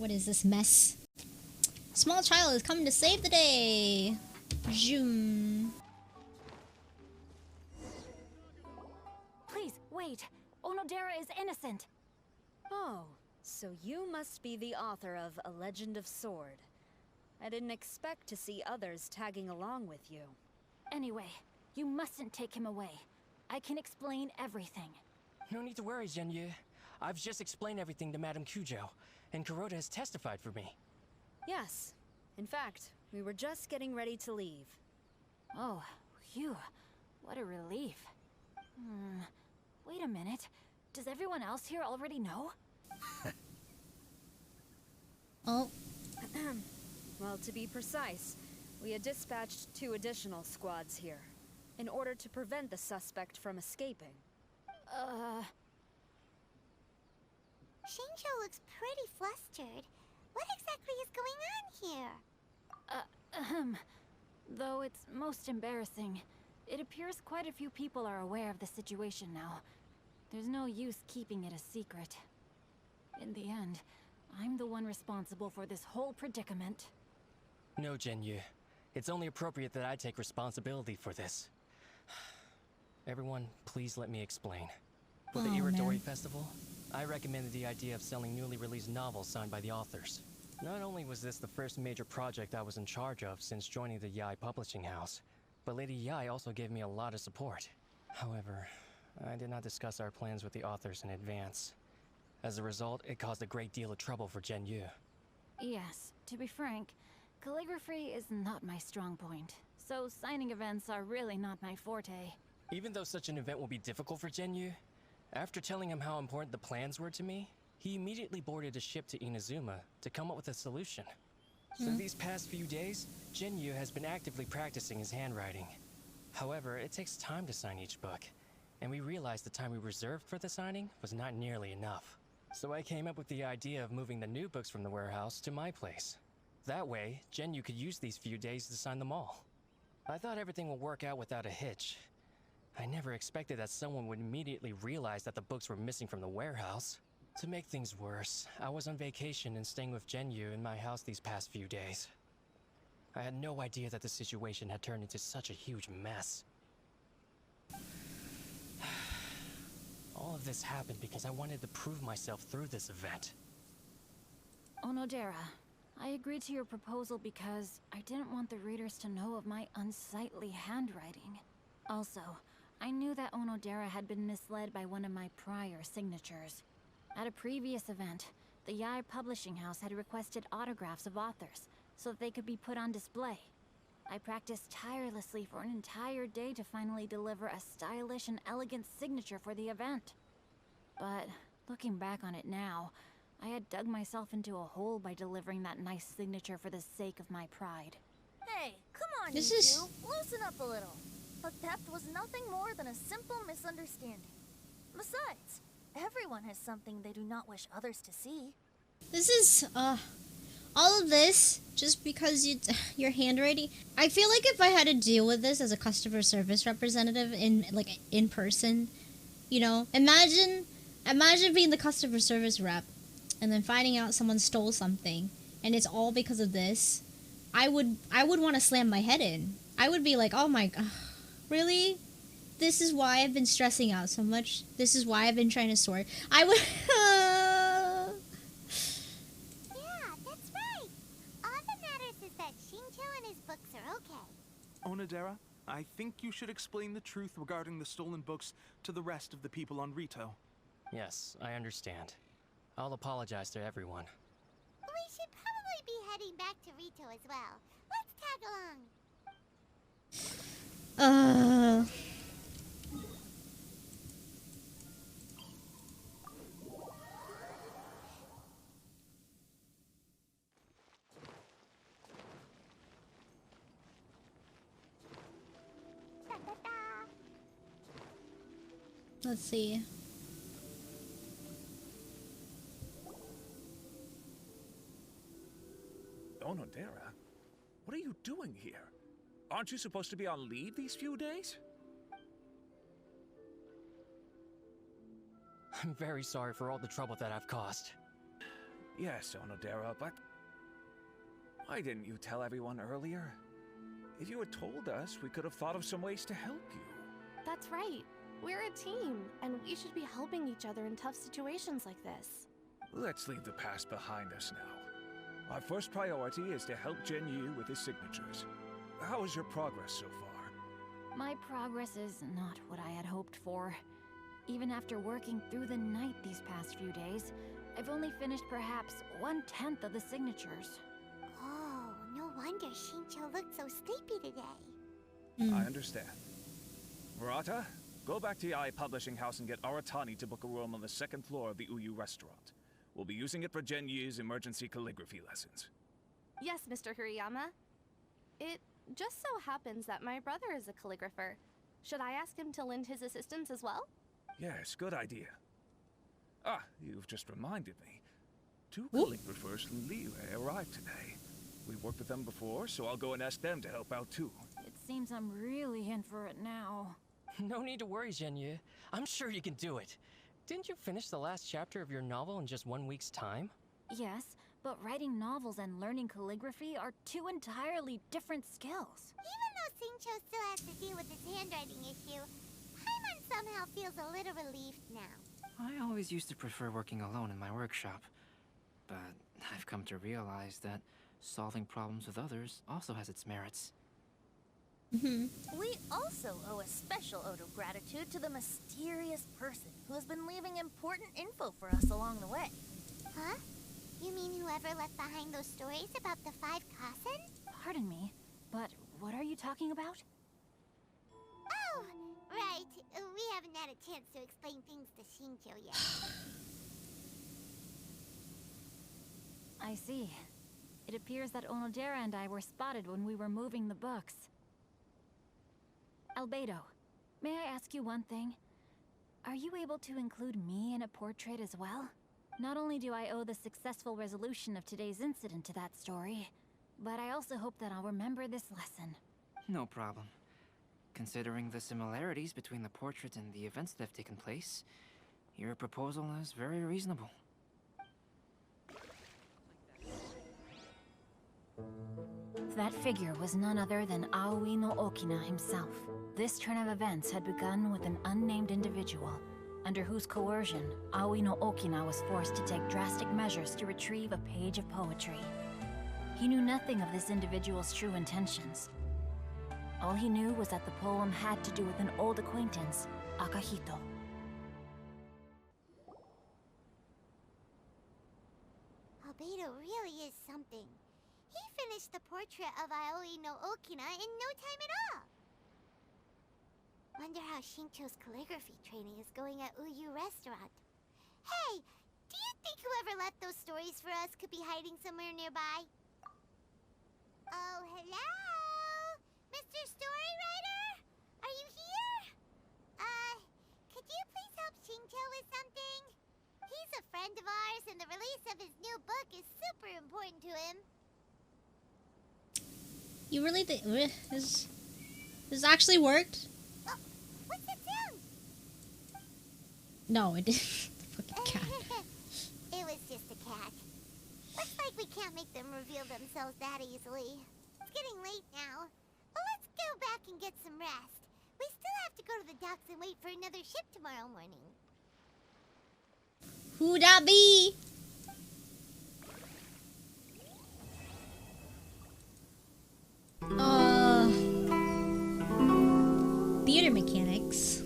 What is this mess? Small child is coming to save the day. Zoom. Please, wait. Onodera is innocent. Oh, so you must be the author of A Legend of Sword. I didn't expect to see others tagging along with you. Anyway, you mustn't take him away. I can explain everything. No need to worry, Xingqiu. I've just explained everything to Madame Kujo, and Kuroda has testified for me. Yes. In fact, we were just getting ready to leave. Oh, phew. What a relief. Wait a minute. Does everyone else here already know? Oh. Well, to be precise, we had dispatched 2 additional squads here, in order to prevent the suspect from escaping. Xingqiu looks pretty flustered. What exactly is going on here? Though it's most embarrassing, it appears quite a few people are aware of the situation now. There's no use keeping it a secret. In the end, I'm the one responsible for this whole predicament. No, Xingqiu. It's only appropriate that I take responsibility for this. Everyone, please let me explain. For the Irodori Festival, I recommended the idea of selling newly released novels signed by the authors. Not only was this the first major project I was in charge of since joining the Yae publishing house, but Lady Yae also gave me a lot of support. However, I did not discuss our plans with the authors in advance. As a result, it caused a great deal of trouble for Xingqiu. Yes, to be frank, calligraphy is not my strong point, so signing events are really not my forte. Even though such an event will be difficult for Xingqiu, after telling him how important the plans were to me, he immediately boarded a ship to Inazuma to come up with a solution. So these past few days, Xingqiu has been actively practicing his handwriting. However, it takes time to sign each book, and we realized the time we reserved for the signing was not nearly enough. So I came up with the idea of moving the new books from the warehouse to my place. That way, Xingqiu could use these few days to sign them all. I thought everything would work out without a hitch. I never expected that someone would immediately realize that the books were missing from the warehouse. To make things worse, I was on vacation and staying with Xingqiu in my house these past few days. I had no idea that the situation had turned into such a huge mess. All of this happened because I wanted to prove myself through this event. Onodera, I agreed to your proposal because I didn't want the readers to know of my unsightly handwriting. Also, I knew that Onodera had been misled by one of my prior signatures. At a previous event, the Yae publishing house had requested autographs of authors so that they could be put on display. I practiced tirelessly for an entire day to finally deliver a stylish and elegant signature for the event. But looking back on it now, I had dug myself into a hole by delivering that nice signature for the sake of my pride. Hey, come on, This you is- two. Loosen up a little. The theft was nothing more than a simple misunderstanding. Besides, everyone has something they do not wish others to see. This is, all of this just because your handwriting. I feel like if I had to deal with this as a customer service representative in person, you know, imagine being the customer service rep and then finding out someone stole something and it's all because of this. I would want to slam my head in. I would be like, "Oh my god, really? This is why I've been stressing out so much. This is why I've been trying to sort." I would Yeah, that's right. All that matters is that Xingqiu and his books are okay. Onodera, I think you should explain the truth regarding the stolen books to the rest of the people on Rito. Yes, I understand. I'll apologize to everyone. We should probably be heading back to Rito as well. Let's tag along. Da-da-da. Let's see. Onodera, what are you doing here? Aren't you supposed to be on leave these few days? I'm very sorry for all the trouble that I've caused. Yes, Onodera, but why didn't you tell everyone earlier? If you had told us, we could have thought of some ways to help you. That's right. We're a team, and we should be helping each other in tough situations like this. Let's leave the past behind us now. Our first priority is to help Xingqiu with his signatures. How is your progress so far? My progress is not what I had hoped for. Even after working through the night these past few days, I've only finished perhaps 1/10 of the signatures. Oh, no wonder Xingqiu looked so sleepy today. I understand. Murata, go back to Yae Publishing House and get Aratani to book a room on the second floor of the Uyu restaurant. We'll be using it for Xingqiu's emergency calligraphy lessons. Yes, Mr. Hirayama. It just so happens that my brother is a calligrapher. Should I ask him to lend his assistance as well? Yes, good idea. Ah, you've just reminded me. 2 calligraphers from Liyue arrived today. We've worked with them before, so I'll go and ask them to help out too. It seems I'm really in for it now. No need to worry, Xingqiu. I'm sure you can do it. Didn't you finish the last chapter of your novel in just 1 week's time? Yes, but writing novels and learning calligraphy are 2 entirely different skills. Even though Xingqiu still has to deal with his handwriting issue, Paimon somehow feels a little relieved now. I always used to prefer working alone in my workshop, but I've come to realize that solving problems with others also has its merits. We also owe a special ode of gratitude to the mysterious person who has been leaving important info for us along the way. Huh? You mean whoever left behind those stories about the 5 Kasen? Pardon me, but what are you talking about? Oh, right. We haven't had a chance to explain things to Xingqiu yet. I see. It appears that Onodera and I were spotted when we were moving the books. Albedo, may I ask you one thing? Are you able to include me in a portrait as well? Not only do I owe the successful resolution of today's incident to that story, but I also hope that I'll remember this lesson. No problem. Considering the similarities between the portrait and the events that have taken place, your proposal is very reasonable. That figure was none other than Aoi no Okina himself. This turn of events had begun with an unnamed individual, under whose coercion, Aoi no Okina was forced to take drastic measures to retrieve a page of poetry. He knew nothing of this individual's true intentions. All he knew was that the poem had to do with an old acquaintance, Akahito. Albedo really is something. He finished the portrait of Aoi no Okina in no time at all. Wonder how Xingqiu's calligraphy training is going at Uyu Restaurant. Hey, do you think whoever left those stories for us could be hiding somewhere nearby? Oh, hello? Mr. Storywriter? Are you here? Could you please help Xingqiu with something? He's a friend of ours, and the release of his new book is super important to him. You really think this actually worked? Oh, what's that sound? No, it didn't. Fucking cat. It was just a cat. Looks like we can't make them reveal themselves that easily. It's getting late now. But let's go back and get some rest. We still have to go to the docks and wait for another ship tomorrow morning. Who that be? Theater mechanics.